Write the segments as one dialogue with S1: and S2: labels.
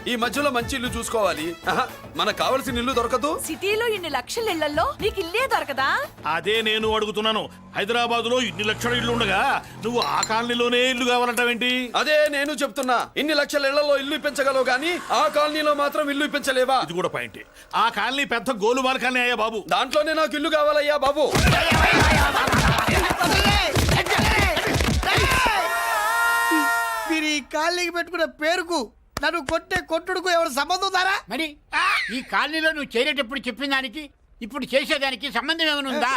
S1: ఈ మధ్యలో మంచి ఇల్లు చూసుకోవాలి. ఆహా, మనకు కావలసిన ఇల్లు దొరకదు.
S2: సిటీలో ఇన్ని లక్షల ఇళ్లలో నీకు ఇల్లే దొరకదా?
S3: అదే నేను అడుగుతున్నాను. హైదరాబాద్ లో ఇన్ని లక్షల ఇల్లు ఉండగా నువ్వు ఆ కాలనీలోనే ఇల్లు కావాలంటావేంటి?
S1: అదే నేను చెప్తున్నా. ఇన్ని లక్షల ఇళ్లలో ఇల్లు ఇప్పించగలవు గానీ ఆ కాలనీలో మాత్రం ఇల్లు ఇప్పించలేవా?
S3: ఇది కూడా పాయింట్. ఆ కాలనీ పెద్ద గోలుమాల కాలనీ అయ్యా బాబు.
S1: దాంట్లోనే నాకు ఇల్లు కావాలయ్యా బాబు.
S4: మీరు ఈ కాలనీకి పెట్టుకున్న పేరుకు నన్ను కొట్టే కొట్టుడుకు ఎవరు సంబంధం ఉందారా?
S5: మరి ఈ కాలనీలో నువ్వు చేరేటప్పుడు చెప్పిన దానికి ఇప్పుడు చేసేదానికి సంబంధం ఏమైనా ఉందా?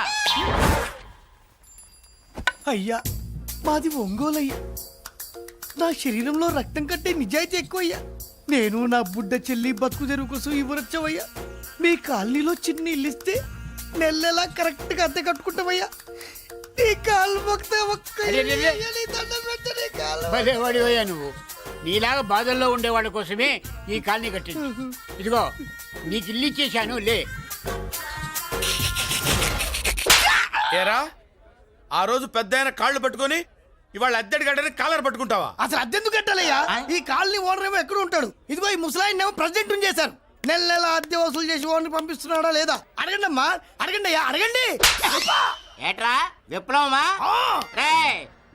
S4: అయ్యా మాది ఒంగోలు అయ్యా. నా శరీరంలో రక్తం కట్టే నిజాయితీ ఎక్కువయ్యా. నేను నా బుడ్డ చెల్లి బతుకు తెరువు కోసం ఇవ్వరొచ్చావయ్యా. మీ కాలనీలో చిన్న ఇల్లు ఇస్తే నెలలా కరెక్ట్ గా అద్దె కట్టుకుంటామయ్యా. నీ కాలు మొక్కితే ఒక్క
S5: అరే, అరే, అరే.
S4: ఇల్లు నీ దండం పెట్టు, నీ కాలు.
S5: భలే వాడివయ్యా నువ్వు. నీలాగా బాధల్లో ఉండేవాళ్ళ కోసమే ఈ కాలనీ కట్టింది. ఇదిగో నీకు ఇల్లు ఇచ్చేశాను, లే.
S6: ఏరా ఆ రోజు పెద్ద కాళ్ళు పట్టుకొని ఇవాళ అద్దెడి గడ్డని కాలర్ పట్టుకుంటావా?
S4: అసలు అద్దెందుకు కట్టాలయ్యా? ఈ కాలనీ ఓనర్ ఏమో ఎక్కడ ఉంటాడు? ఇదిగో ఈ ముసలాయిన్ ఏమో ప్రెసిడెంట్ చేశారు. నెల నెల అద్దె వసూలు చేసి ఓనర్ పంపిస్తున్నాడా లేదా అడగండి అమ్మా, అడగండి అయ్యా, అడగండి.
S7: ఏట్రా విప్లవమా?
S4: ఆ!
S7: రే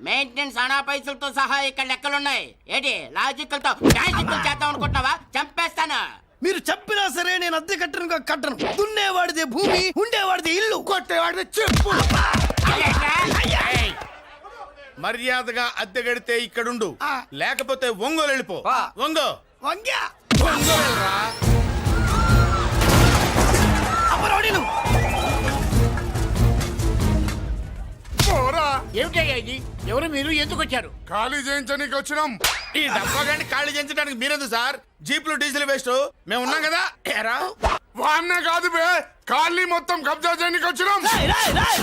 S7: మెయింటెనెన్స్ అనా పైసలతో సహా ఇక్కడ లెక్కలున్నాయి. ఏంటి లాజికల్ తో డాన్సికల్ చేద్దాం అనుకుంటున్నావా? చంపేస్తాను.
S4: మీరు చెప్పినా సరే నేను అద్దె కట్టను. దున్నేవాడిదే భూమి, ఉండేవాడిదే ఇల్లు, కొట్టేవాడిదే చెప్పు.
S5: ఏయ్,
S6: మర్యాదగా అద్దె గడితే ఇక్కడుండు,
S4: ఆ.
S6: లేకపోతే ఒంగోలు వెళ్ళిపో. ఒంగో
S4: వంగ్యా
S6: ఒంగోలురా.
S4: అమ్మరోడిను.
S5: ఏమిటయ్యా ఇది? ఎవరు మీరు? ఎందుకు వచ్చారు?
S6: ఖాళీ చేయించడానికి వచ్చినాం. ఈ డబ్బా గండి ఖాళీ చేయించడానికి మీరెందు సార్? జీప్లు డీజిల్ వేస్ట్, మేము ఉన్నాం కదా. ఏరా
S8: వాన్నే కాదు బే, కాలనీ మొత్తం కబ్జా చేయడానికి వచ్చినాం.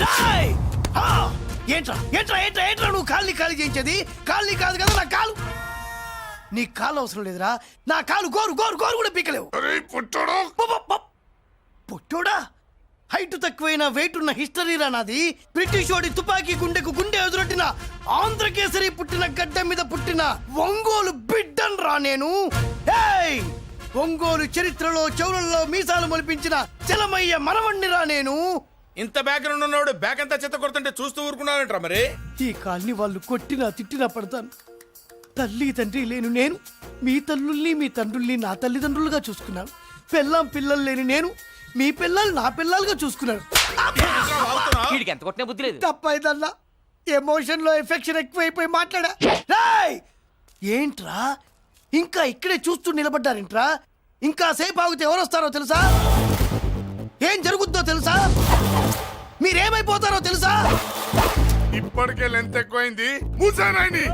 S4: రాయ్. ఆ! ఏంట్రా నువ్వు కాలనీ ఖాళీ చేయించేది? కాలనీ కాదు కదా నా కాలు. నీ కాలు అవసరం లేదురా. నా కాలు గోరు కూడా పీకలేవు.
S8: అరే పుట్టడు,
S4: పుట్టోడా? హైట్ తక్కువైన వెయిట్ ఉన్న హిస్టరీరా నాది. బ్రిటిష్ వాడి తుపాకీ గుండెకు గుండె ఎదురొట్టిన ఆంధ్రకేసరి పుట్టిన గడ్డ మీద పుట్టిన ఒంగోలు బిడ్డన్ రా నేను. ఏయ్! ఒంగోలు చరిత్రలో చౌరల్లో మీసాలు మొలిపించిన చలమయ్య మనవణ్ణిరా నేను.
S6: ఇంత బ్యాక్గ్రౌండ్ ఉన్నవాడు బ్యాక్ అంతా చెత్త కొడుతుంటే చూస్తూ ఊరుకున్నాడంట్రా మరి.
S4: ఈ కాలనీ వాళ్ళు కొట్టినా తిట్టినా పడతాను. తల్లి తండ్రి లేను నేను మీ తల్లుల్ని మీ తండ్రుల్ని నా తల్లిదండ్రులుగా చూసుకున్నాను. పెళ్ళాం పిల్లలు లేని నేను మీ పిల్లలు నా పిల్లలుగా చూసుకున్నాను.
S9: వీడికి ఎంత కొట్టినా బుద్ధి లేదు.
S4: తప్పైదల్లా ఎమోషన్ లో ఎఫెక్షన్ ఎక్కువైపోయి మాట్లాడా. రేయ్! ఏంట్రా ఇంకా ఇక్కడే చూస్తూ నిలబడ్డారేంట్రా? ఇంకా సేపు ఆగితే ఎవరు వస్తారో తెలుసా? ఏం జరుగుద్దో తెలుసా? మీరేమైపోతారో తెలుసా?
S8: ఇప్పటికే లెంత్ ఎక్కువైంది. మూసానాయని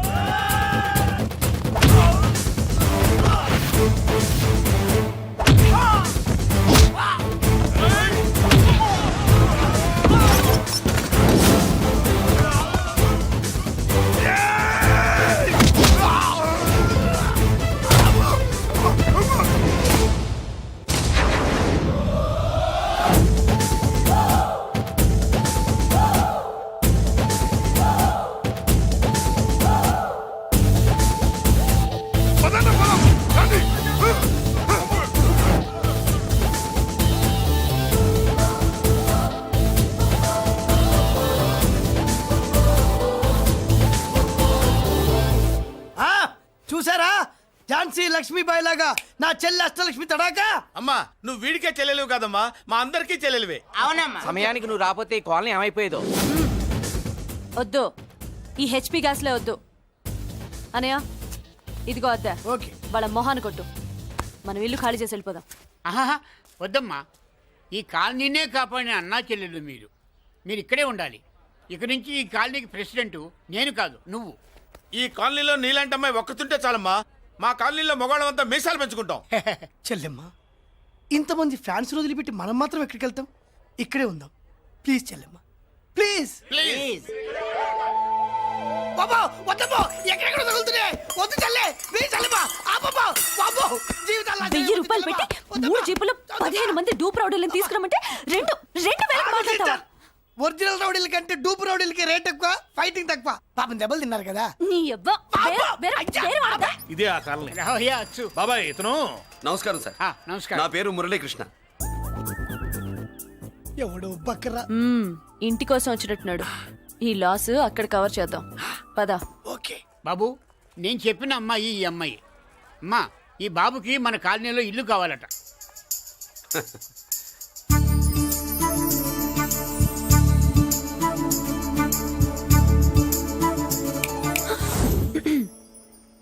S4: చూసారా? ఝాన్సీ లక్ష్మీబాయి లాగా నా చెల్లి అష్టలక్ష్మి తడాకా.
S6: అమ్మా నువ్వు వీడికే చెల్లెలివి కాదమ్మా, మా అందరికీ చెల్లెలివే.
S7: అవునమ్మా.
S9: సమయానికి నువ్వు రాకపోతే ఈ కాలనీ ఏమైపోయేదో.
S2: వద్దు, ఈ హెచ్పి గ్యాస్లే వద్దు. అనయ్య ఇదిగో అద్దా,
S4: ఓకే.
S2: వాళ్ళ మొహాన్ని కొట్టు. మనం ఇల్లు ఖాళీ చేసి వెళ్ళిపోదాం.
S5: ఆహా, వద్దమ్మా. ఈ కాలనీనే కాపాడిన అన్నా చెల్లెలు మీరు ఇక్కడే ఉండాలి. ఇక నుంచి ఈ కాలనీకి ప్రెసిడెంట్ నేను కాదు, నువ్వు.
S6: ఈ కాలనీలో నీలాంటి అమ్మాయి ఒక్కతుంటే చాలమ్మా. మా కాలనీలో మగవాళ్ళంతా మీసాలు పెంచుకుంటాం.
S4: చెల్లెమ్మ, ఇంతమంది ఫ్యాన్స్ వదిలిపెట్టి మనం మాత్రం ఎక్కడికి వెళ్తాం? ఇక్కడే ఉందాం ప్లీజ్ చెల్లెమ్మ, ప్లీజ్.
S7: ప్లీజ్.
S4: బాబా వద్దమ్మా, ఎక్కడెక్కడ తగులుతున్నాయి. వద్దు చెల్లె, ప్లీజ్ చెల్లెమ్మ. ఆపమ్మా బాబు, జీవితాల్లో
S2: 1000 రూపాయలు పెట్టి 3 జీపులు 15 మంది డూప్ రౌడర్లను తీసుకురమ్మంటే 2,000 మాట్లాడతావా?
S4: ఒరిజినల్ రౌడీల కంటే డూపు రౌడీలకి రేట్ ఎక్కువ, ఫైటింగ్ తక్కువ. పాపం దెబ్బలు తిన్నారు కదా.
S2: నీ అబ్బ వేరే వాడదా?
S3: ఇదే ఆ కాలనీ.
S5: రావయ్యా అచ్చు.
S3: బాబాయ్ ఇతను
S1: నమస్కారం సార్.
S5: నమస్కారం.
S1: నా పేరు మురళీకృష్ణ.
S4: ఎవడో బకరా.
S2: ఇంటి కోసం వచ్చినట్టున్నాడు. ఈ లాస్ అక్కడ కవర్ చేద్దాం పదా.
S4: ఓకే
S5: బాబు, నేను చెప్పిన అమ్మాయి ఈ అమ్మాయి. అమ్మా, ఈ బాబుకి మన కాలనీలో ఇల్లు కావాలట.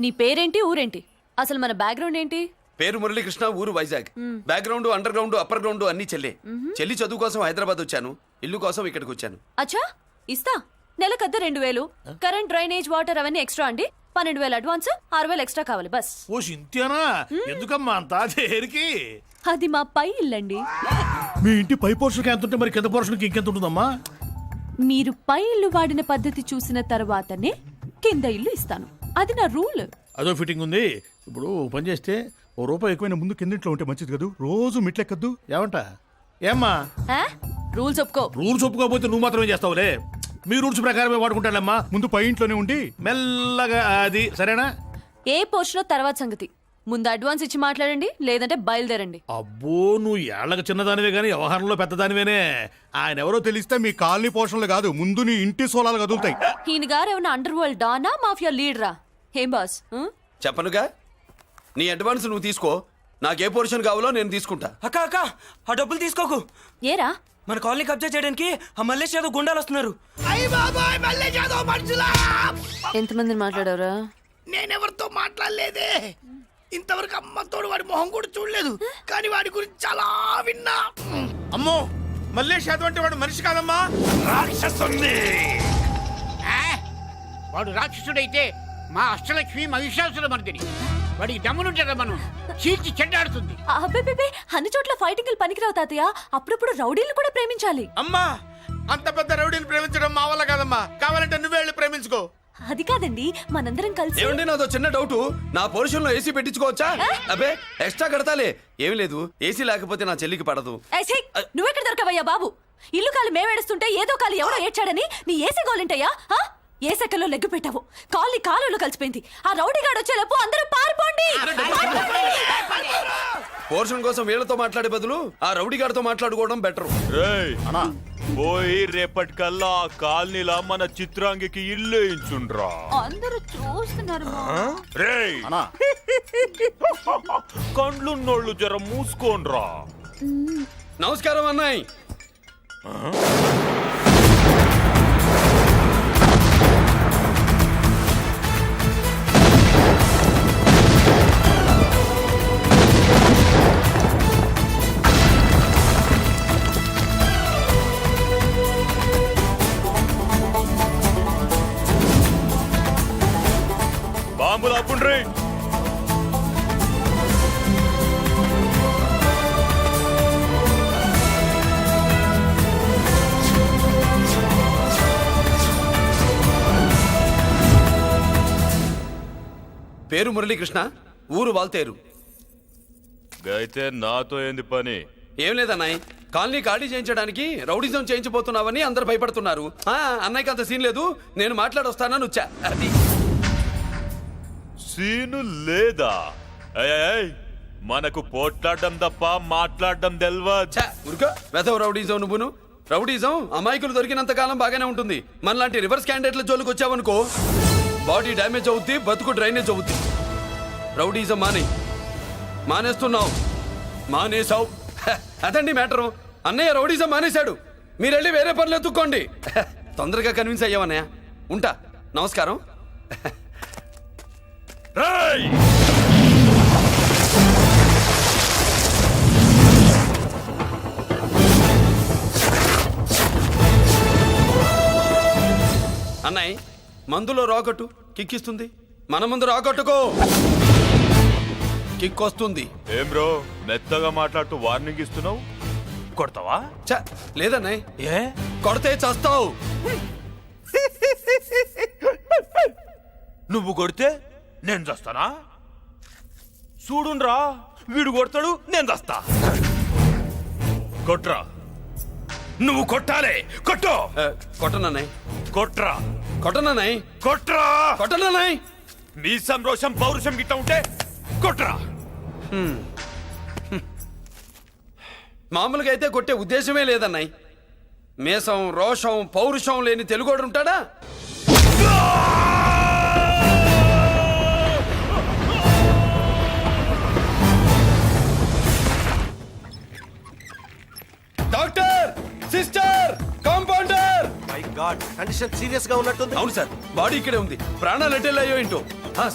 S2: నీ పేరేంటి, ఊరేంటి, అసలు మన బ్యాక్గ్రౌండ్ ఏంటి?
S1: పేరు మురళీకృష్ణ, ఊరు Vizag. Background under ground upper ground అన్ని చెల్లే. చెల్లి చదువు కోసం హైదరాబాద్ వచ్చాను, ఇల్లు కోసం ఇక్కడికి వచ్చాను.
S2: అచ్చా, ఇస్తా. నెలకద్ద 2000, కరెంట్, డ్రైనేజ్, వాటర్ అవన్నీ ఎక్స్ట్రా అండి. 12,000 అడ్వాన్స్, 6,000 ఎక్స్ట్రా కావాలి బస్.
S3: ఓ సింత్యానా, ఎందుకమ్మా అంత దేనికి?
S2: అది మా పై ఇల్లండి.
S3: మీ ఇంటి పై పోర్షన్కి ఎంత ఉంటే మరి కింద పోర్షన్కి ఇంకెంత ఉంటుందమ్మా?
S2: మీరు పై ఇల్లు వాడిన పద్ధతి చూసిన తర్వాతనే కింద ఇల్లు ఇస్తాను. అది నా రూల్.
S3: అదో ఫిట్టింగ్ ఉంది. ఇప్పుడు ఓ పని చేస్తే ₹1 ఎక్కువైనా ముందు కిందింట్లో ఉంటే మంచిది కదా, రోజు మెట్లెక్కద్దు. ఏమంట? ఏమ్మా
S2: రూల్స్ ఒప్పుకో.
S3: రూల్స్ ఒప్పుకోకపోతే నువ్వు మాత్రమే చేస్తావులే. మీ రూల్స్ ప్రకారమే వాడుకుంటానమ్మా. ముందు పై ఇంట్లోనే ఉండి మెల్లగా అది, సరేనా?
S2: ఏ పోర్షన్ తర్వాత సంగతి. ముందు అడ్వాన్స్ ఇచ్చి మాట్లాడండి, లేదంటే బయలుదేరండి.
S3: అబ్బో, నువ్వు ఏళ్ళకి చిన్నదానివే గానీ వ్యవహారంలో పెద్దదానివేనే. ఆయన ఎవరో తెలిస్తే మీ కాలనీ పోషణలు కాదు, ముందు నీ ఇంటి సోలాలు కదులుతాయి.
S2: ఈయన గారు ఏమన్నా అండర్ వరల్డ్ డానా, మాఫియా లీడరా? ఏం బాస్?
S1: చెప్పనుగా, నీ అడ్వాన్స్ నువ్వు తీసుకో. నాకే పోర్షన్ కావాలో నేను తీసుకుంటా.
S9: అక్క అక్క, ఆ డబ్బులు తీసుకోకు.
S2: ఏరా?
S9: మన కాలనీ కబ్జా చేయడానికి ఆ మల్లేష్ యాదవ్ గుండాలు వస్తున్నారు.
S4: అయ్య బాబాయ్, మళ్ళీ చదువు మనుషులా.
S2: ఎంతమందిని మాట్లాడారా?
S4: నేనెవరితో మాట్లాడలేదే. ఇంతవరకు అమ్మతోడు వాడి మొహం కూడా చూడలేదు, కానీ వాడి గురించి చాలా విన్నా.
S6: అమ్మో, మల్లేష్ యాదవ్ అంటే వాడు మనిషి కాదమ్మా, రాక్షసుని.
S5: వాడు రాక్షసుడైతే మా అష్టలక్ష్మి మహిషాసుల మర్దిని. వాడికి దమ్మునుంటారా మనం చీల్చి చెడ్డాడుతుంది.
S2: అబ్బే, అన్ని చోట్ల ఫైటింగ్ పనికిరావు తాతయ్య. అప్పుడప్పుడు రౌడీలు కూడా ప్రేమించాలి.
S6: అమ్మా, అంత పెద్ద రౌడీని ప్రేమించడం మా వల్ల కాదమ్మా. కావాలంటే నువ్వే వెళ్ళి ప్రేమించుకో.
S2: అది కాదండి, మనందరం కలిసి.
S1: ఏమండి, నాదో చిన్న డౌట్. నా పోర్షన్ లో ఏసీ పెట్టించుకోవచ్చా? అబ్బే, ఎక్స్ట్రా కడతాలే. ఏమి లేదు, ఏసీ లేకపోతే నా చెల్లికి పడదు.
S2: నువ్వెక్కడ దొరకవయ్యా బాబు? ఇల్లు కాలు మేమేడుస్తుంటే ఏదో కాలు ఎవడో ఏడ్చాడని నీ ఏసీ గోలింటయ్యా? ఏ సెకల్లో లెగ్గు పెట్టావు, కాలి కాలులో కలిసిపోయింది. ఆ రౌడీగాడు వచ్చేలోపు అందరూ పారిపోండి.
S1: పోర్షన్ కోసం వీళ్ళతో మాట్లాడే బదులు ఆ రౌడీ గారితో మాట్లాడుకోవడం బెటర్.
S10: పోయి రేపటికల్లా ఆ కాలనీలా మన చిత్రాంగికి ఇల్లు వేయించుండ్రా.
S2: అందరూ చూస్తున్నారు.
S10: రేయ్, కండ్లున్నోళ్ళు జర మూసుకోండ్రా.
S1: నమస్కారం అన్నాయ్.
S10: బాంబులు ఆపుండ్రీ.
S1: పేరు మురళీకృష్ణ, ఊరు వాల్తేరు.
S10: అయితే నాతో ఏంది పని?
S1: ఏం లేదన్నాయ్, కాలనీ ఖాళీ చేయించడానికి రౌడిజం చేయించబోతున్నావని అందరు భయపడుతున్నారు. అన్నయ్యకి అంత సీన్ లేదు, నేను మాట్లాడొస్తానని వచ్చా. అది
S10: సీను లేదా? మనకు పోట్లాడడం తప్ప మాట్లాడడం తెల్వా.
S1: వెధవ రౌడీజం. నువ్వును రౌడీజం అమాయకులు దొరికినంత కాలం బాగానే ఉంటుంది. మనలాంటి రివర్స్ క్యాండిడేట్ల జోలికి వచ్చావనుకో, బాడీ డ్యామేజ్ అవుద్ది, బతుకు డ్రైనేజ్ అవుద్ది. రౌడీజం మానేస్తున్నావు, మానేసావు. అదండి మ్యాటరు. అన్నయ్య రౌడీజం మానేశాడు, మీరెళ్ళి వేరే పనులు ఎత్తుక్కోండి. తొందరగా కన్విన్స్ అయ్యావన్నయ్య. ఉంటా, నమస్కారం. అన్నయ్య, మందులో రాకట్టు కిక్కిస్తుంది, మన ముందు రాకట్టుకో, కిక్ వస్తుంది.
S10: ఏం బ్రో, మెత్తగా మాట్లాడుతూ వార్నింగ్ ఇస్తున్నావు? కొడతావా?
S1: లేదన్నయ్య,
S10: ఏ
S1: కొడితే చస్తావు.
S10: నువ్వు కొడితే నేను చస్తానా? చూడుండ్రా, వీడు కొడతాడు, నేను చస్తా. కొట్రా.
S3: నువ్వు కొట్టాలి. కొట్టు.
S1: కొట్టనన్నాయ్,
S3: కొట్రా.
S1: కొట్టనన్నాయ్,
S3: కొట్రా.
S1: కొట్టనన్నాయ్.
S3: నీ సంరోషం పౌరుషం గిట్ట ఉంటే కొట్రా.
S1: మామూలుగా అయితే కొట్టే ఉద్దేశమే లేదన్నాయ్. మేషం, రోషం, పౌరుషం లేని తెలుగోడు ఉంటాడా? Doctor, sister, compounder.
S11: My God, condition serious గా ఉన్నట్టుంది.
S1: అవును సార్, బాడీ ఇక్కడే ఉంది. ప్రాణాలు ఎట్టెళ్ళాయో ఏంటో.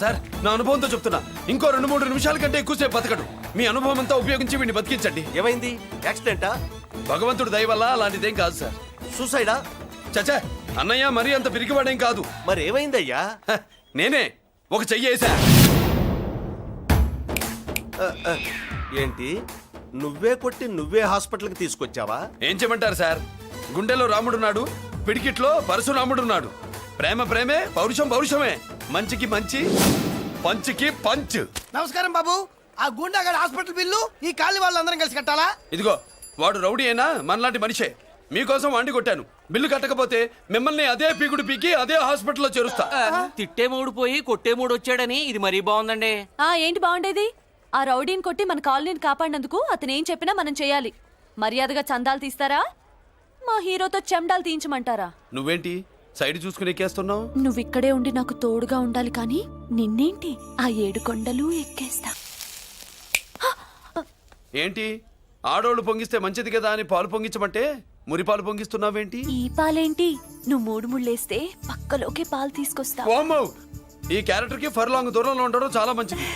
S1: సార్, నా అనుభవంతో చెప్తున్నా, ఇంకో 2-3 నిమిషాల కంటే ఎక్కువసేపు బతకడు. మీ అనుభవం అంతా ఉపయోగించి వీడిని బతికించండి.
S11: ఏమైంది? యాక్సిడెంటా?
S1: భగవంతుడు దయ వల్ల అలాంటిదేం కాదు సార్.
S11: సూసైడా?
S1: చచ్చా, అన్నయ్య మరీ అంత పిరికివాడేం కాదు.
S11: మరి ఏమైందయ్యా?
S1: నేనే ఒక చెయ్యేసా.
S11: ఏంటి, నువ్వే కొట్టి నువ్వే హాస్పిటల్ కి తీసుకొచ్చావా?
S1: ఏం చేయమంటారు సార్, గుండెలో రాముడున్నాడు, పిడికిట్లో పరశురాముడున్నాడు. ప్రేమ ప్రేమే, పౌరుషం పౌరుషమే. మంచికి మంచి, పంచికి పంచ్.
S4: నమస్కారం బాబు. ఆ గుండాగడ్ హాస్పిటల్ బిల్లు ఈ కాలి వాళ్ళందరం కలిసి కట్టాలా?
S1: ఇదిగో, వాడు రౌడీ అయినా మనలాంటి మనిషే. మీకోసం వండి కొట్టాను. బిల్లు కట్టకపోతే మిమ్మల్ని అదే పీకుడు పీకి అదే హాస్పిటల్లో చేరుస్తా.
S9: తిట్టే మూడు పోయి కొట్టే మూడు వచ్చాడని ఇది మరీ బాగుందండి.
S2: ఏంటి బాగుండేది? ఆ రౌడీని కొట్టి మన కాలనీని కాపాడినందుకు అతను ఏం చెప్పినా మనం చేయాలి. మర్యాదగా చందాలు తీస్తారా, మా హీరోతో చెండాలు తీయించమంటారా?
S1: నువ్వేంటి సైడ్ చూసుకుని ఎక్కేస్తున్నావు?
S2: నువ్విక్కడే ఉండి నాకు తోడుగా ఉండాలి, కానీ నిన్నేంటి ఆ 7 కొండలు ఎక్కేస్తా.
S1: ఏంటి, ఆడోళ్ళు పొంగిస్తే మంచిది కదా అని పాలు పొంగించమంటే మురిపాలు పొంగిస్తున్నావేంటి?
S2: ఈ పాలేంటి, నువ్వు 3 ముళ్ళేస్తే పక్కలోకి పాలు తీసుకొస్తా.
S1: ఓమ్మో, ఈ క్యారెక్టర్ కి ఫర్ లాంగ్ దూరంలో ఉండడం చాలా మంచిది.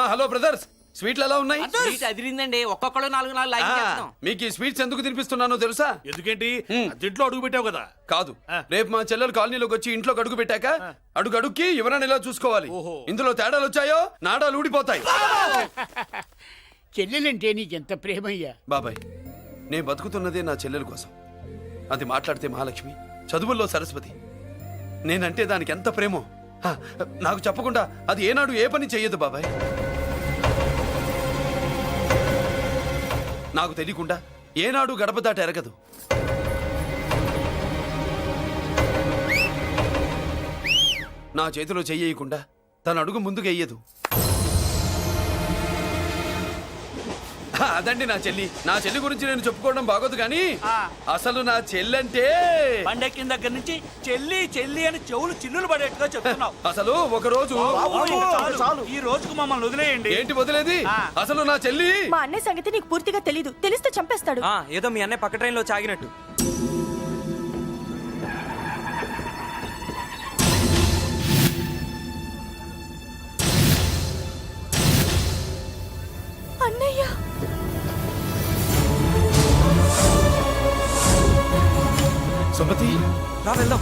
S1: హలో బ్రదర్స్, స్వీట్లు ఎలా ఉన్నాయి?
S9: అదిరిందండి, ఒక్కొక్కడు 4 లాగి.
S1: మీకు ఈ స్వీట్స్ ఎందుకు తినిపిస్తున్నానో తెలుసా?
S3: ఎందుకేంటి? అదింట్లో అడుగు పెట్టావు కదా.
S1: కాదు, రేపు మా చెల్లెలు కాలనీలోకి వచ్చి ఇంట్లోకి అడుగు పెట్టాక అడుగుకి ఎవరైనా ఇలా చూసుకోవాలి. ఇందులో తేడాలు వచ్చాయో నాడాలు ఊడిపోతాయి.
S5: చెల్లెలంటే నీకెంత ప్రేమయ్యా.
S1: బాబాయ్, నేను బతుకుతున్నదే నా చెల్లెల కోసం. అది మాట్లాడితే మహాలక్ష్మి, చదువుల్లో సరస్వతి. నేనంటే దానికి ఎంత ప్రేమో నాకు చెప్పకుండా అది ఏనాడు ఏ పని చెయ్యదు బాబాయ్. నాకు తెలియకుండా ఏనాడు గడప దాట ఎరగదు. నా చేతిలో చెయ్యకుండా తన అడుగు ముందుకు వెయ్యదు. అదండి నా చెల్లి. నా చెల్లి గురించి నేను చెప్పుకోవడం బాగోదు కానీ అసలు నా చెల్లంటే
S9: పండెక్కిన దగ్గర నుంచి చెల్లి చెల్లి అని చెవులు చిల్లులు పడేట్టుగా చెప్తున్నావు.
S1: అసలు ఒక రోజు
S9: ఈ రోజుకు మమ్మల్ని వదిలేయండి.
S1: ఏంటి వదిలేది? అసలు నా చెల్లి.
S2: మా అన్నయ్య సంగతి నీకు పూర్తిగా తెలీదు. తెలిస్తే చంపేస్తాడు.
S9: ఏదో మీ అన్నయ్య పక్క ట్రైన్ లో చాగినట్టు.
S2: అన్నయ్య,
S1: సుమతి,
S9: రా వెళ్దాం.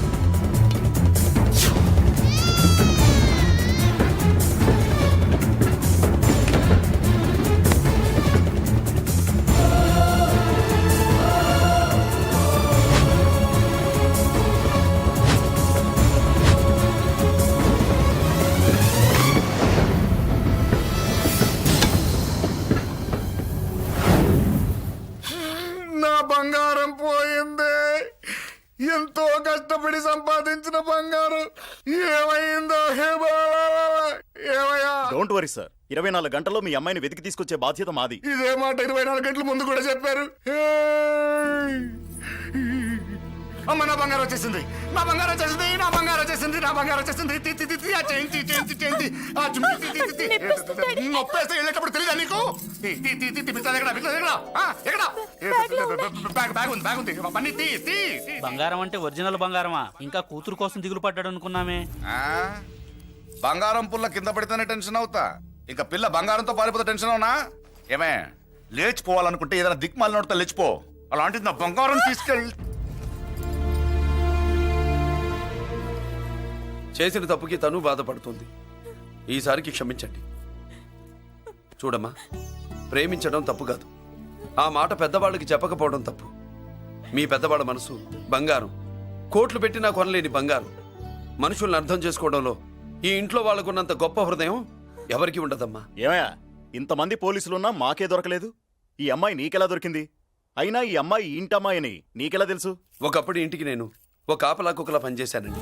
S8: నా బంగారం పోయింది. ఎంతో కష్టపడి సంపాదించిన బంగారం ఏమైందో హే బాబా, ఏమయ్యా?
S3: డోంట్ వరీ సార్, 24 గంటల్లో మీ అమ్మాయిని వెతికి తీసుకొచ్చే బాధ్యత మాది.
S8: ఇదే మాట 24 గంటల ముందు కూడా చెప్పారు. అమ్మ, నా బంగారం వచ్చేసింది, నా బంగారం వచ్చేసింది, నా బంగారం వచ్చేసింది, నా బంగారం వచ్చేసింది. ఆ చేయించి చేయించి చేయించి ఆ చుమ్మి నొప్పేస్తే వెళ్ళేటప్పుడు తెలియదా నీకు? బ్యాగ్ ఉంది, బ్యాగ్ ఉంది. పని తీ తీ.
S9: బంగారం అంటే ఒరిజినల్ బంగారమా? ఇంకా కూతురు కోసం దిగులు పడ్డాడు అనుకున్నామే.
S6: బంగారం పుల్ల కింద పడితేనే టెన్షన్ అవుతా, ఇంకా పిల్ల బంగారంతో పారిపోతే టెన్షన్ అవునా? ఏమే, లేచిపోవాలనుకుంటే ఏదైనా దిక్మాలినోడితో లేచిపో. అలాంటిది నా బంగారం తీసుకెళ్ళి.
S1: చేసిన తప్పుకి తను బాధపడుతుంది. ఈసారికి క్షమించండి. చూడమ్మా, ప్రేమించడం తప్పు కాదు. ఆ మాట పెద్దవాళ్ళకి చెప్పకపోవడం తప్పు. మీ పెద్దవాళ్ళ మనసు బంగారం, కోట్లు పెట్టినా కొనలేని బంగారం. మనుషుల్ని అర్థం చేసుకోవడంలో ఈ ఇంట్లో వాళ్ళకున్నంత గొప్ప హృదయం ఎవరికి ఉండదమ్మా.
S3: ఏమయ్యా, ఇంతమంది పోలీసులున్నా మాకే దొరకలేదు. ఈ అమ్మాయి నీకెలా దొరికింది?
S8: అయినా ఈ అమ్మాయి ఈ ఇంటమ్మాయిని నీకెలా తెలుసు?
S1: ఒకప్పుడు ఇంటికి నేను ఒక కాపలా కుక్కలా పనిచేశానండి.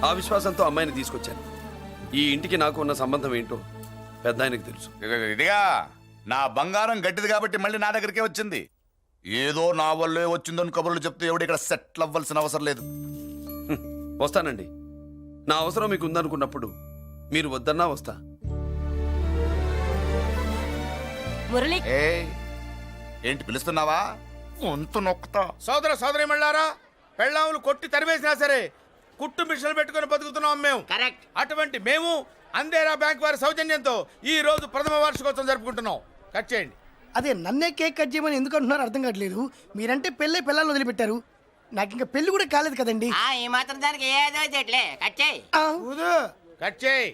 S1: ఆ విశ్వాసంతో అమ్మాయిని తీసుకొచ్చాను. ఈ ఇంటికి నాకు ఉన్న సంబంధం ఏంటో పెద్ద ఆయనకు తెలుసు.
S6: ఇదిగా నా బంగారం గట్టిది కాబట్టి మళ్ళీ నా దగ్గరికే వచ్చింది. ఏదో నా వల్లే వచ్చిందని కబుర్లు చెప్తే ఎవడు ఇక్కడ సెటిల్ అవ్వాల్సిన అవసరం లేదు.
S1: వస్తానండి. నా అవసరం మీకు ఉందనుకున్నప్పుడు మీరు వద్దన్నా వస్తా.
S2: మురళి
S6: ఏ ఏంటి పిలుస్తున్నావా? వంతు నొక్కుతా.
S3: సోదర సోదరి మళ్ళారా, పెళ్ళాములు కొట్టి తరివేసినా సరే కుట్టు మిషన్లు పెట్టుకుని బతుకుతున్నాం మేము.
S7: కరెక్ట్.
S3: అటువంటి మేము అందేరా బ్యాంక్ వారి సౌజన్యంతో ఈ రోజు ప్రథమ వార్షికోత్సవం జరుపుకుంటున్నాం. కట్ చేయండి.
S4: అదే నన్నే కేక్ కట్ చేయమని ఎందుకు అంటున్నారో అర్థం కావట్లేదు. మీరంటే పెళ్ళే పిల్లల్ని వదిలిపెట్టారు, నాకు ఇంకా పెళ్లి కూడా కాలేదు కదండి.
S7: ఈ మాత్రం దానికి ఏదో చెట్లే కచ్చాయి.
S3: కట్ చేయి.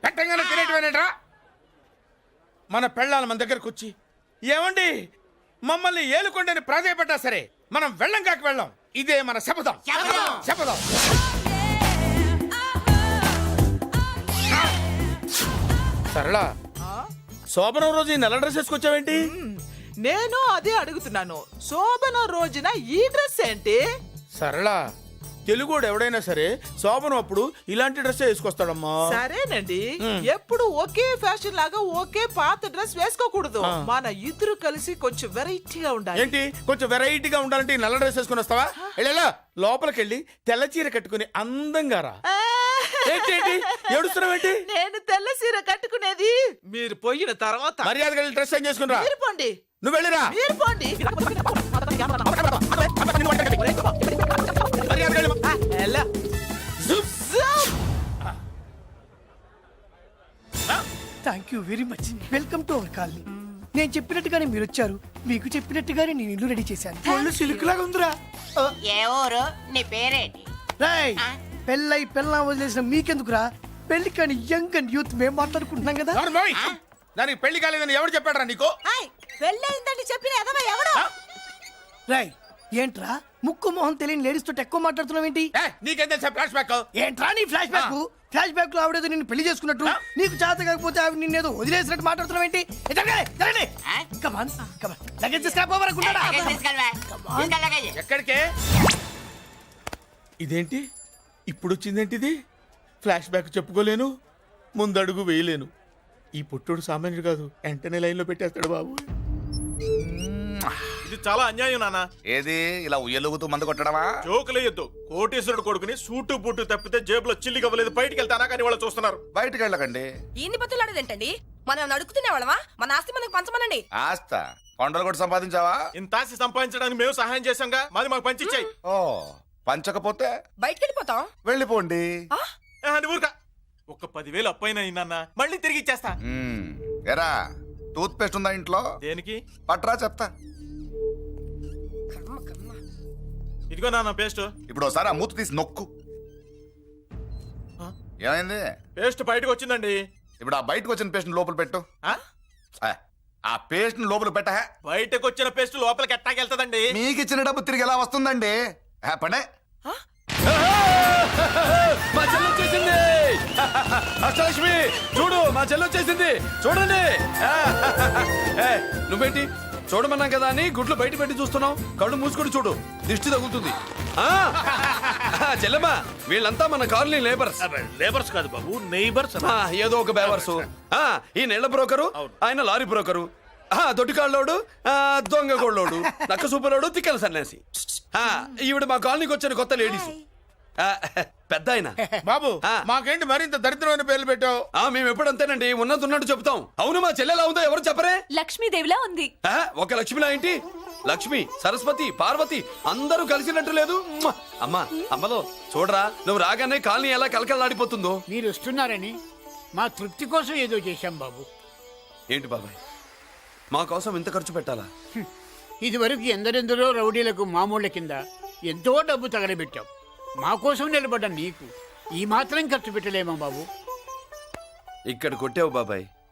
S3: పెట్టంగానే తినేటివేనేట్రా? మన పెళ్ళాలు మన దగ్గరకు వచ్చి ఏమండి మమ్మల్ని ఏలుకొండని ప్రాధాయపడ్డా సరే మనం వెళ్ళం కాక వెళ్ళం. ఇదే మన శపథం. శపథం. సరళ, శోభనం రోజు ఈ నల్ల డ్రెస్ వేసుకొచ్చావేంటి?
S12: నేను అదే అడుగుతున్నాను. శోభన రోజున ఈ డ్రెస్ ఏంటి?
S3: సరళ, తెలుగుడు ఎవడైనా సరే శోభనం అప్పుడు ఇలాంటి డ్రెస్ వేసుకొస్తాడమ్మా.
S12: సరేనండి, ఎప్పుడు ఒకే ఫ్యాషన్ లాగా ఒకే పాత డ్రెస్ వేసుకోకూడదు. మన ఇద్దరు కలిసి కొంచెం వెరైటీగా ఉండాలి.
S3: ఏంటి కొంచెం వెరైటీగా ఉండాలంటే ఈ నల్ల డ్రెస్ వేసుకుని వస్తావా? వెళ్ళా లోపలికి వెళ్ళి తెల్ల చీర కట్టుకుని అందంగా రా. ఏంటి ఏడుస్తున్నావేంటి?
S12: నేను తెల్ల సీర కట్టుకునేది మీరు పోయిన తర్వాత.
S3: మర్యాదగా వెళ్ళి డ్రెస్ చేంజ్ చేసుకుని రా.
S12: మీరు పోండి.
S3: నువ్వు వెళ్ళిరా.
S12: మీరు పోండి.
S3: మర్యాదగా వెళ్ళి.
S12: ఎలా?
S4: Thank you very much. Welcome to our colony. నేను చెప్పినట్టుగానే మీరు వచ్చారు, మీకు చెప్పినట్టుగానే నేను ఇల్లు రెడీ చేశాను. ఒళ్ళు సిల్క్ లాగా ఉందిరా.
S7: ఏ ఊరు? నీ పేరేంటి?
S4: రాయ్, పెళ్ళై పెళ్ళా వదిలేసిన మీకెందుకురా? పెళ్లి కాని యంగ్ అండ్ యూత్ మేము మాట్లాడుకుంటున్నాం కదా.
S3: దానికి పెళ్లి కాలేదని ఎవరు చెప్పాడరా నీకు?
S12: పెళ్ళయిందని చెప్పిన ఎదవ ఎవడు?
S4: రాయ్, ఏంట్రా ముక్కు మొహం తెలియని లేడీస్ తోటి ఎక్కువ మాట్లాడుతున్నావు ఏంటి?
S3: నీకేం తెలుసా ఫ్లాష్ బ్యాక్?
S4: ఏంట్రా నీ ఫ్లాష్ బ్యాక్? ఫ్లాష్ బ్యాక్ లో ఆవిడేదో నిన్ను పెళ్లి చేసుకున్నట్టు, నీకు చేత కాకపోతే ఆవిడ నిన్నేదో వదిలేసినట్టు మాట్లాడుతున్నావు ఏంటి? కమాన్ కమాన్, లగేజ్ తీసుకురాపోవరకుంటాడా?
S3: ఎక్కడికే? ఇదేంటి ఇప్పుడు వచ్చిందేంటి? ఇది ఫ్లాష్ బ్యాక్ చెప్పుకోలేను, ముందడుగు వేయలేను. ఈ పుట్టుడు సామాన్యుడు కాదు, వెంటనే లైన్ లో పెట్టేస్తాడు బాబు.
S11: ఇది చాలా అన్యాయం నాన్న.
S6: ఏది ఇలా ఉయ్యలుగుతూ మందు కొట్టడమా?
S11: జోకులేయొద్దు. కోటేశ్వరుడు కొడుకుని సూటు బూటు తప్పితే జేబులో చిల్లి కవ్వలేదు, బయటికి వెళ్తానా కానీ వాళ్ళు చూస్తున్నారు.
S6: బయటికి వెళ్ళకండి.
S2: ఈయన్ని బతులాడేదేంటండి? మనం నడుకుతునే వాళ్ళమా? మన ఆస్తి మనకు పంచమనండి.
S6: ఆస్త కొండలు కూడా సంపాదించావా?
S11: ఇంత ఆస్తి సంపాదించడానికి మేము సహాయం చేశాంగా, మాది మాకు పంచిచ్చాయి.
S6: ఓ పంచకపోతే
S2: బయటికి వెళ్ళిపోతాం.
S6: వెళ్ళిపోండి.
S11: ఊరుక. ఒక 10,000 అప్పైనా నాన్న, మళ్ళీ తిరిగి ఇచ్చేస్తా.
S6: ఎరా టూత్ పేస్ట్ ఉందా ఇంట్లో?
S11: దేనికి?
S6: పట్రా చెప్తా.
S11: ఇదిగో నాన్న పేస్ట్.
S6: ఇప్పుడు ఒకసారి ఆ మూత తీసి నొక్కు. ఏమైంది?
S11: పేస్ట్ బయటకు వచ్చిందండి.
S6: ఇప్పుడు ఆ బయటకు వచ్చిన పేస్ట్ లోపల పెట్టు. ఆ పేస్ట్ లోపల పెట్ట.
S11: బయటకు వచ్చిన పేస్ట్ లోపలికి ఎట్టాకెళ్తదండి?
S6: మీకు ఇచ్చిన డబ్బు తిరిగి ఎలా వస్తుందండి? పడే.
S1: మా చెల్లి వచ్చేసింది. అష్టలక్ష్మి చూడు, మా చెల్లి వచ్చేసింది. చూడండి. నువ్వేంటి చూడమన్నాం కదా అని గుడ్లు బయట పెట్టి చూస్తున్నావు? కళ్ళు మూసుకొని చూడు, దిష్టి తగులుతుంది. చెల్లెమ్మా, వీళ్ళంతా మన కాలనీ లేబర్స్.
S3: లేబర్స్ కాదు బాబు, నైబర్స్.
S1: ఏదో ఒక బేవర్సు. ఈ నెళ్ల బ్రోకరు, ఆయన లారీ బ్రోకరు, దొడ్డికాళ్ళోడు, దొంగ గోళ్ళోడు, నక్క సూపరోడు, తిక్కల సన్యాసి. ఈవిడ మా కాలనీకి వచ్చిన కొత్త లేడీస్. పెద్ద ఆయన.
S3: బాబు మాకేంటి మరింత దరిద్రమైన పేర్లు పెట్టావు?
S1: మేము ఎప్పుడంతేనండి, ఉన్నట్టు చెప్తాం. అవును, మా చెల్లెలా ఉందో ఎవరు చెప్పరే?
S2: లక్ష్మీదేవిలా ఉంది.
S1: ఒక లక్ష్మిలా ఏంటి? లక్ష్మి, సరస్వతి, పార్వతి అందరూ కలిసినట్టు లేదు. అమ్మా, అమ్మలో చూడరా, నువ్వు రాగానే కాలనీ ఎలా కలకలాడిపోతుందో.
S5: మీరు వస్తున్నారని మా తృప్తి కోసం ఏదో చేశాం బాబు.
S1: ఏంటి బాబాయ్, మా కోసం ఇంత ఖర్చు పెట్టాలా?
S5: ఇదివరకు ఎందరెందరో రౌడీలకు మామూళ్ళ కింద ఎంతో డబ్బు తగలబెట్టాం. మా కోసం నిలబడ్డ నీకు ఈ మాత్రం ఖర్చు పెట్టలేమా బాబు?
S1: ఇక్కడ కొట్టావు బాబాయ్,